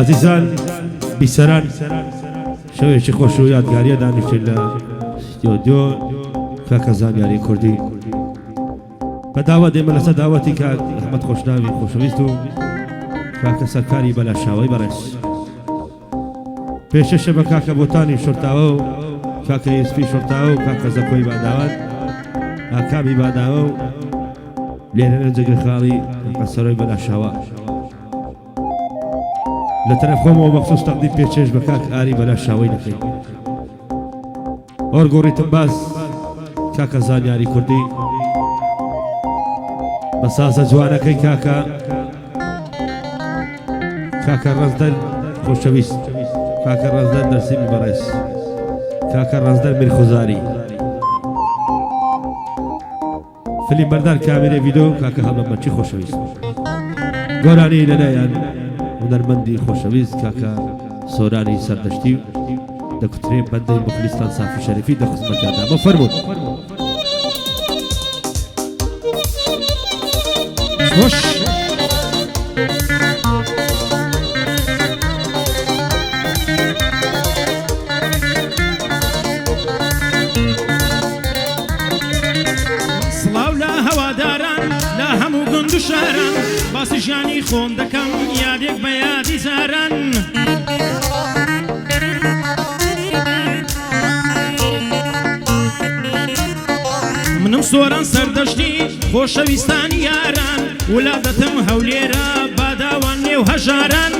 عزیزان بیسەران شەوێکی خۆش و یادگاریە دانیشتین لە ستۆدیۆ کاکە زانیاری کوردی بە داوات ئێمە لەسەر داواتی کاک ئەحمەد خۆشناوی خۆشەویست و کاکە سەرکاری بەلاشاوەی بەڕێز پێشەشە بە کاکە بۆتانی شۆرتاوە و کاکە ئێسپی شۆرتاوە و کاکە زەکۆی باداوات ئاکامی باداوە و لێرەنە جەگە خاڵی قەسەرۆی بەلاشاوە لە تەرەف خۆمەوە بەخصوص تەقدیم پێچێش بە کاک ئاری بەلاشاوەی دەکەین ئۆرگۆڕیتم باز کاکە زانیاری کوردی بە سازە جوانەکەی کاکە ڕەزدەر خۆشەویست کاکە ڕەزدەر دەرسیمی بەڕێز کاکە ڕەزدەر میرخوزاری فیلم بەردار کامێرە ڤیدۆ کاکە هەڵەمەچی خۆشەویست گۆرانی لەلایەن هونەرمەندی خۆشەویست کاکە سۆرانی سەردەشتی دەکوترێ بەندەی مخلیستان سافی شەریفی دەخستمەتیاندا بەفەرموون خۆش سڵاو لە هەواداران لە هەموو گوند و شاران باسی ژیانی خۆم دەکەم یادێک بە یادی زاران منم سۆران سەردەشتی خۆشەویستانی یاران ولادەتم هەولێرە باداوان نێو هەژاران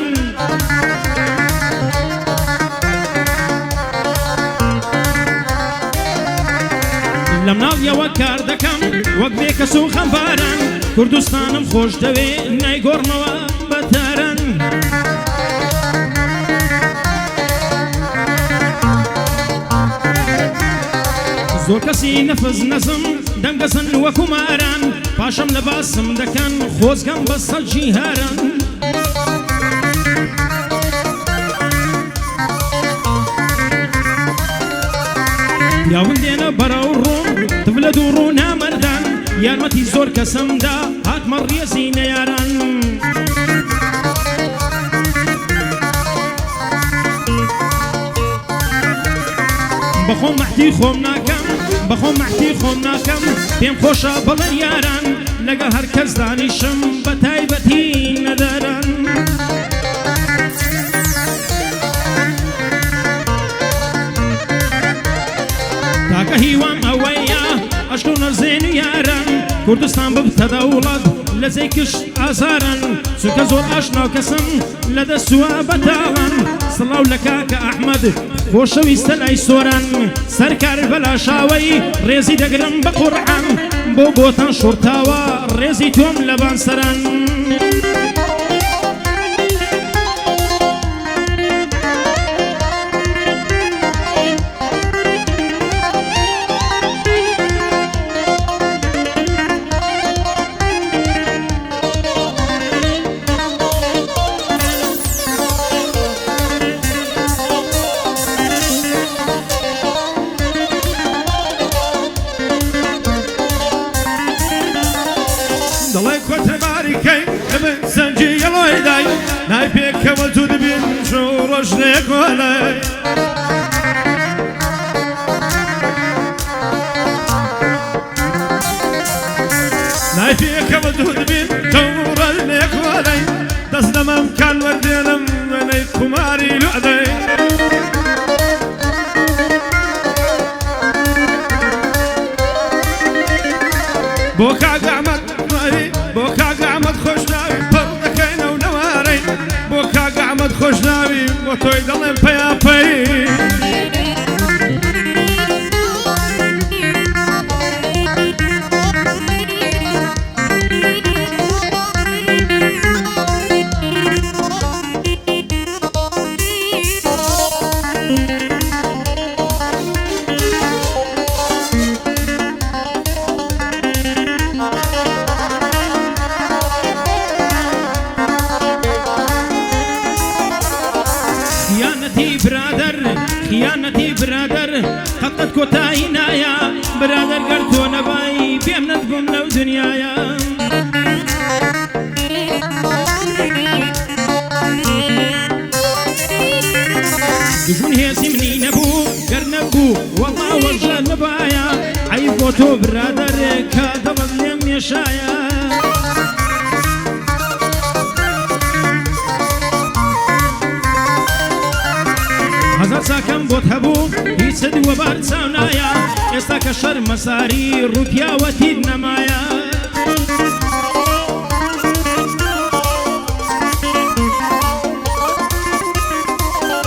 لەم ناڵیەوە کار دەکەم وەک بێکەس و خەمباران کوردستانم خۆش دەوێ نایگۆڕمەوە بەتاران زۆر کەسی نەفز نەزم دەمگەزن وەکو ماران پاشەم لە باسم دەکەن خۆزگەم بە سەجی هاران پیاون دێنە بەرەو ڕوون تفلە دوو ڕوو نامەردان یارمەتی زۆر کەسەمدا هاتمە ڕێزی نەیاران بەخۆم مەحتی خۆم ناکەم بەخۆم مەحتی خۆم ناکەم پێم خۆشە بڵێن یاران لەگەڵ هەر کەس دانیشم بە تایبەتی نەداران تاکە هیوام ئەوەیە عەشق و نەرزێن یاران کوردستان ببتە دەوڵەت لە جێی کشت ئازاران چونکە زۆر ئاشنا کەسم لە دەستووە بەتاوان سڵاو لە کاکە ئەحمەد خۆشەویستە لای سۆران سەرکار بەلاشاوەی ڕێزی دەگرم بە قورعان بۆ بۆتان شۆرتاوە ڕێزی تۆم لە بانسەران دەڵێ کۆتەباریکەی ئەمن سەنجی گەڵۆی دای نای پێکەوە تو دەبین ژۆ ڕۆژنەیە کۆلای نای پێکەوە تو دەبین ژۆ ڕۆژنەیە کۆلای دەست دەمەم کان وەردێنم وێنەی قوماری لوعدەی بۆ کاکە ئەحمەد بۆ کاکە ئەحمەد خۆشناوی پڕ دەکەینە و نەوارەی بۆ کاکە ئەحمەد خۆشناوی بۆ تۆی دەڵێن پەیاپەی خیانەتی برادەر قەت کۆتایی نایە برادەر گەر تۆ نەبایی پێم نەتبووم لەو دنیایە بۆ تۆ برادەرێک کە دڵت لێم مێشایە هەزار چاکەم بۆت هەبوو هیچت وەبار چاو نایە ئێستا کە شەر مەساری ڕووپیاوەتیت نەمایە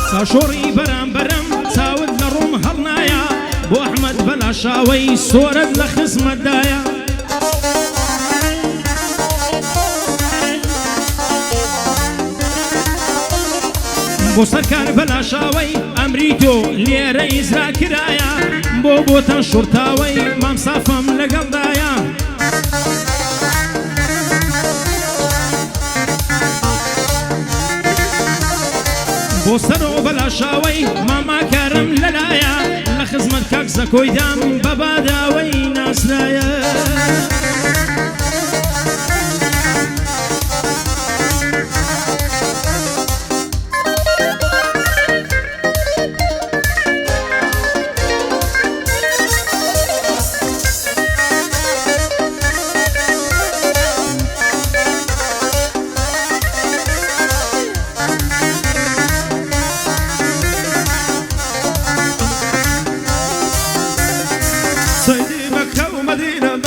چاوشۆڕی بەرامبەرم چاوت لە ڕووم هەڵنایە بۆ ئەحمەد بەلاشاوەی سۆرت لە خزمەتدایە بۆ سەرکار بەلاشاوەی ئەمری تۆ لێرە ئیزرا کرایە بۆ بۆتە شورتاوەی مامسافەم لەگەڵدایە بۆ سەرۆ بەلاشاوەی ماماکارم لەلایە لە خزمەت کاک زەکۆیدام بە باداوەی ناسرایە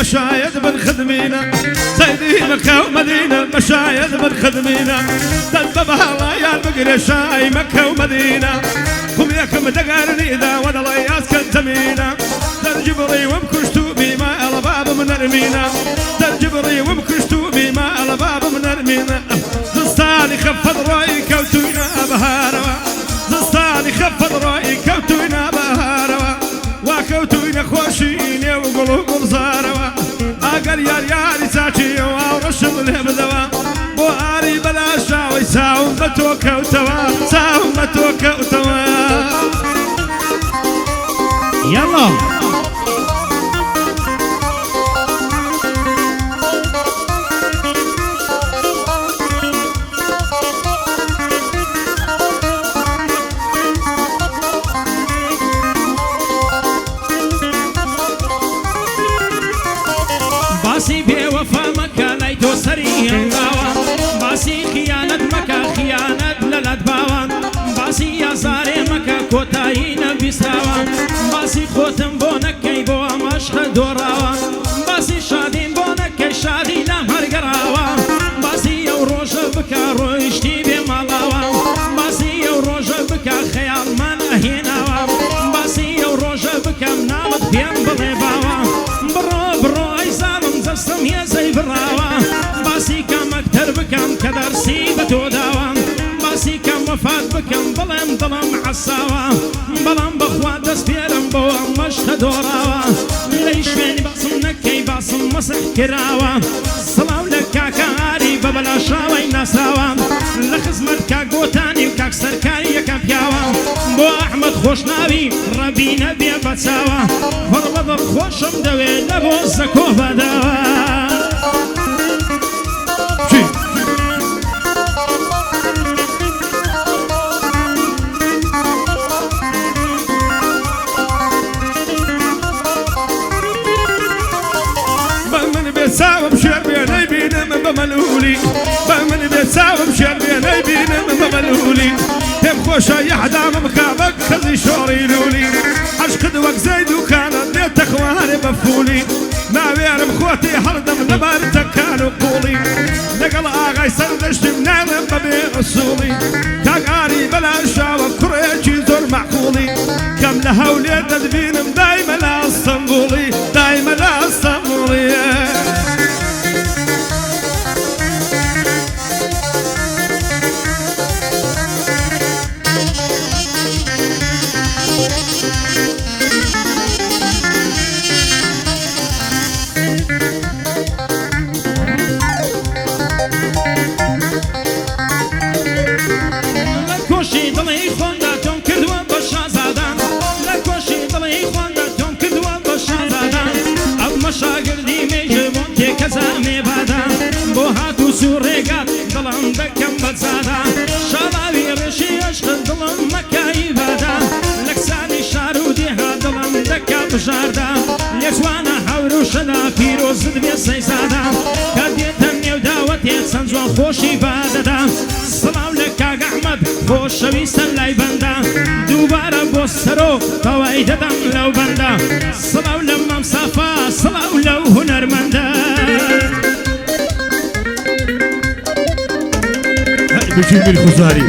مشايد من خدمينا سيدي مكة ومدينة مشايد من خدمينا تنببها الله يا المقري شاي مكة ومدينة قم ياكم دقارني إذا وانا الله ياسكن زمينا ترجبري وبكشتو بما الباب من ارمينا ترجبري وبكشتو بما الباب من ارمينا زستاني خفض رأي كوتونا بهاروا زستاني خفض رأي كوتونا بهاروا وكوتونا خوشيني وقلوب بزاروا أقل ياري ساكي وورشم الهبدوا بواري بلا شاوي ساوم بتوكا وتوا ساوم بتوكا وتوا يلا باسی بێوەفا مەکە لای تۆ سەری هێڵاوە باسی خیانەت مەکە خیانەت لەلات باوە باسی یازارێ مەکە کۆتایی نەبیستراوە باسی خۆتم بۆ نەکەی بۆ ئەمەشقە دۆڕاوە باسی شادیم بۆ نەکەی شادی لام هەرگەڕاوە باسی ئەو ڕۆژە بکە ڕۆیشتی بێ ماڵاوە باسی ئەو ڕۆژە بکە خەیاڵمان ئەهێناوە باسی ئەو ڕۆژە بکەم ناوت پێم بڵێ باوە بڕۆ بڕۆ دەستم هێزەی بڕاوە باسی کەمەکتەر بکەم کە دەرسی بە تۆ داوە باسی کەم وەفات بکەم بڵێم دڵم عەساوە بەڵام بەخوا دەست پێرم بۆ ئەمەشقە دۆڕاوە لەی شوێنی باسم نەکەی باسم مەسح کراوە سڵاو لە کاکاری بە بەلاشاوەی ناسراوە لە خزمەت کاک بۆتانی و کاک سەرکاری یەکەم پیاوە بۆ ئەحمەد خۆشناوی ڕەبی نەبێ بەچاوە هەڕ بەدڵ خۆشم دەوێت لە بۆ زەکۆ بەداوە ساوم شێر بێنەی بینم بەمەلولی بەمن بێت ساوم شێر بێنەی بینم بەمەلولی پێم خۆشە یەحدامم کا بە کەزی شۆڕی لولی عەشقت وەک زەید و کانە دێتە خوارێ بەفولی ناوێرم خۆتی هەڵدەم لەبەر تەکان و قوڵی لەگەڵ ئاغای سەردەشتم ناڵێم بەبێ ئوسوڵی کاکاری بەلاشاوە کوڕێکی زۆر مەعقوڵی کەم لە هەولێر دەدبینم دایمە لە ئەستەمبوڵی دایمە لە ئەستەمبوڵی شاگردی میجه بونتی کزامی بادا بو هاتو سورگات دلم دکم بزادا شالاوی رشی عشق دلم مکایی بادا لکسانی شارودی ها دلم دکم بجاردا لیسوانا ڕۆژەدا پیرۆزت بێ سەیزادا کە دێتە نێو داوەتێ چەند جوان خۆشی بادەدا سڵاو لە کاک ئەحمەد خۆشەویستن لای بەندە دووبارە بۆ سەرۆ تەوای دەدەم لەو بەندە سڵاو لە مام سافا سڵاو لەو هونەرمەندە بچی میر خوزاری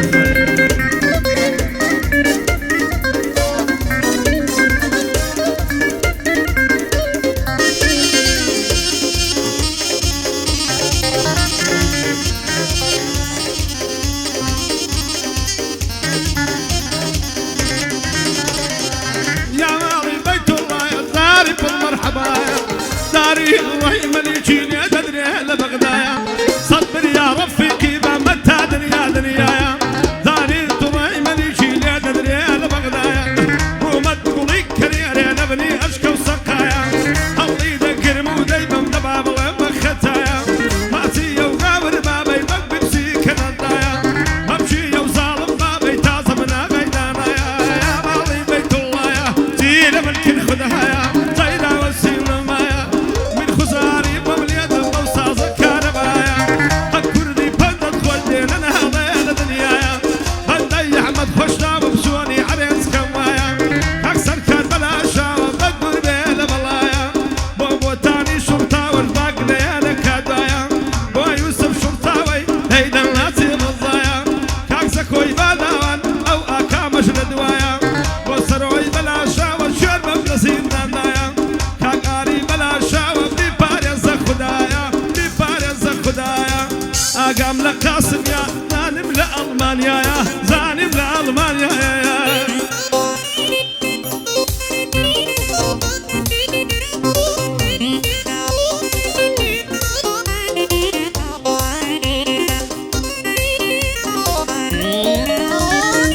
داري الله مليكين يا تدري لبغدايا صبر يا رفيقي بمتى دنيا دنيايا داري الله مليكين يا تدري لبغدايا وما تقولي كرير يا نبني اشكى وسقايا الله يذكر مودي بمدبع بغم ختايا ماتي وغاور ما بيبك بمشي كنضايا امشي يا وظالم ما بيتعصب من غيدانايا يا مالي بيت الله يا زين ملك خدهايا قام لقاسم يا زانم لألمانيا يا زانم لألمانيا يا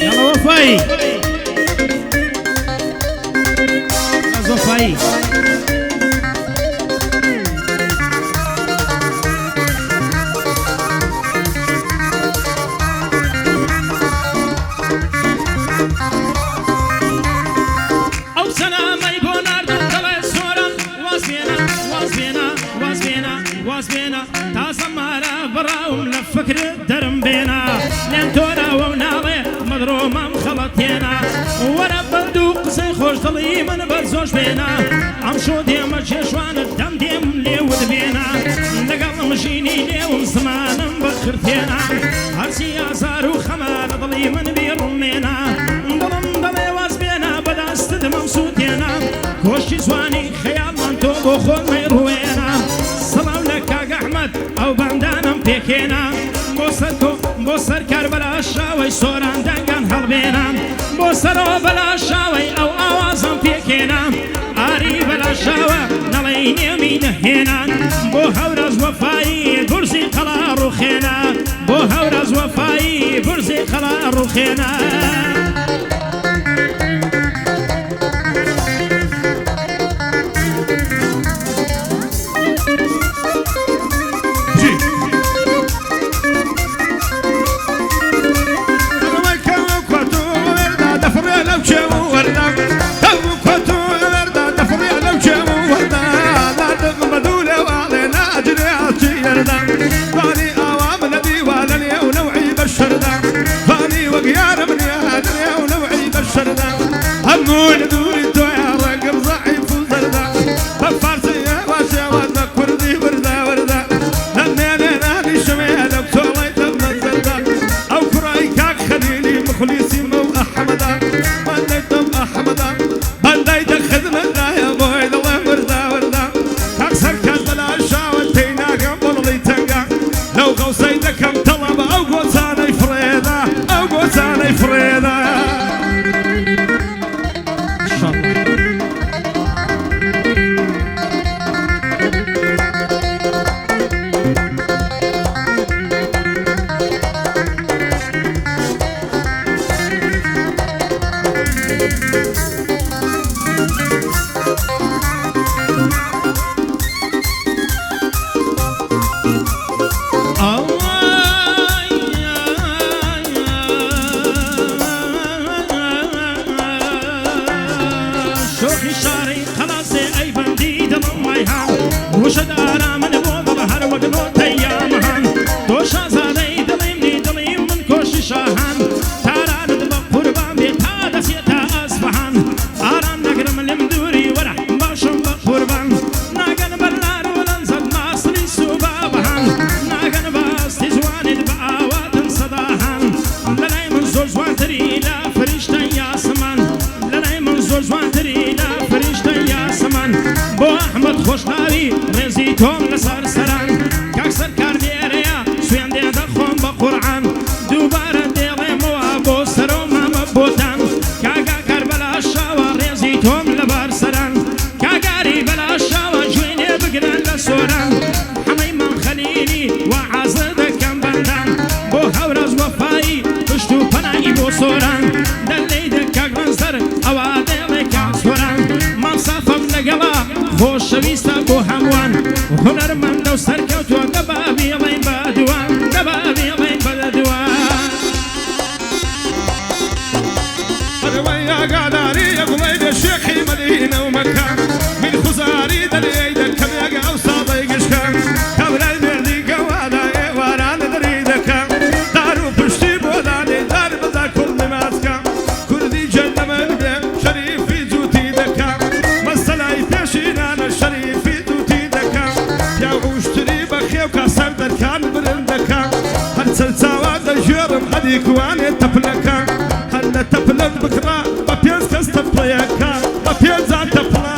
يلا وفاي وفاي فكر درم بينا لين تورا وناوي مضرومة مخلطينا ورا بردوق زي خوش ضلي من برزوش بينا عمشو ديم الجيشوان الدم ديم لي ودبينا لقل مشيني ليوم زمان بخرتينا هرسي ازار وخمال ضلي من بيرمينا ضلم ضلي واز بينا بدا استدم مصوتينا كوشي زواني خيال من توبو خون ميروينا صلاو لك احمد او بندانم بيكينا بۆ سەر کار بەلا شاوەی سۆران دەنگان هەڵبێنام بۆ سەرەوە بەلا شاوەی ئەو ئاوازم پێکێنام ئاری بەلا شاوە نەڵێی نێمی نەهێنان بۆ هەورەز وەفایی گورزی قەڵا ڕوخێنا بۆ هەورەز وەفایی گورزی قەڵا ڕوخێنا فاني اوام نبي ولني ونوعي بالشرده فاني وقيار من يا من بۆ دڵ هەر وەک نۆتەیامەهان تۆ شازادەی دڵێمنی دڵی من کۆشی شاهان تارانت بە قوربان بێ تا دەچێتە ئەسفەهان ئارام دەگرم لەم دووری وەرە باشم بە قوربان ناگەن بەلار و لەنزەت ماسری سوبا بەهان ناگەن باستی جوانت بە ئاواتن سەداهان لەلای من زۆر جوانتری لە فریشتەی یاسمان لەلای من زۆر جوانتری لە فریشتەی یاسمان بۆ ئەحمەد خۆشناوی ڕێزی تۆم لەسەر سەران کاک سەرکار دێرەیە سوێن دێ دەخۆم بە قورعان دووبارە دێڵێمەوە بۆ سەر و مامە بۆتان کاگا کار بەلا شاوە ڕێزی تۆم لەبار سەران کاگاری بەلا شاوە گوێنێ بگرن لە سۆران هەمەی مام خەلیلی وا حازر دەکەم بەندان بۆ هەورەز وەفایی پشت و پەنایی بۆ سۆران دەلەی دەکاک ڕەنزەر ئەوا دێڵێ کاک سۆران مام سافەم لەگەڵا خۆشەویستە بۆ هەمووان هونەرمەندە و سەرکەوتووە دەبا بێڵێن بە دوان دەبا بێڵێن بە دوان هەروەی ئاگاداری ئەگوڵی لە شێخی مەدینە و مەکە من خوزاری دەلێی دەکەم یەگە ئەو ساڵی گشکە کەورای مێردی گەوادا ئێوارانە دەری دەکە دار و پشتی بۆ دانێ دار بەدار کوڵ نمازکە کوردی جەنەمەن بێ شەریفی جووتی دەکە مەسەلای پێشینانە شەریفی جووتی دەکە پیا وشتری بە خێوکە سەر دەرکان برن دەکە هەر چەلچاوا دەژێڕم هەدی کوانێ تەپلەکە هەر لە تەپلت بکڕا بە پێنج کەس تەپڵەیەکە بە پێنجان تەپڵە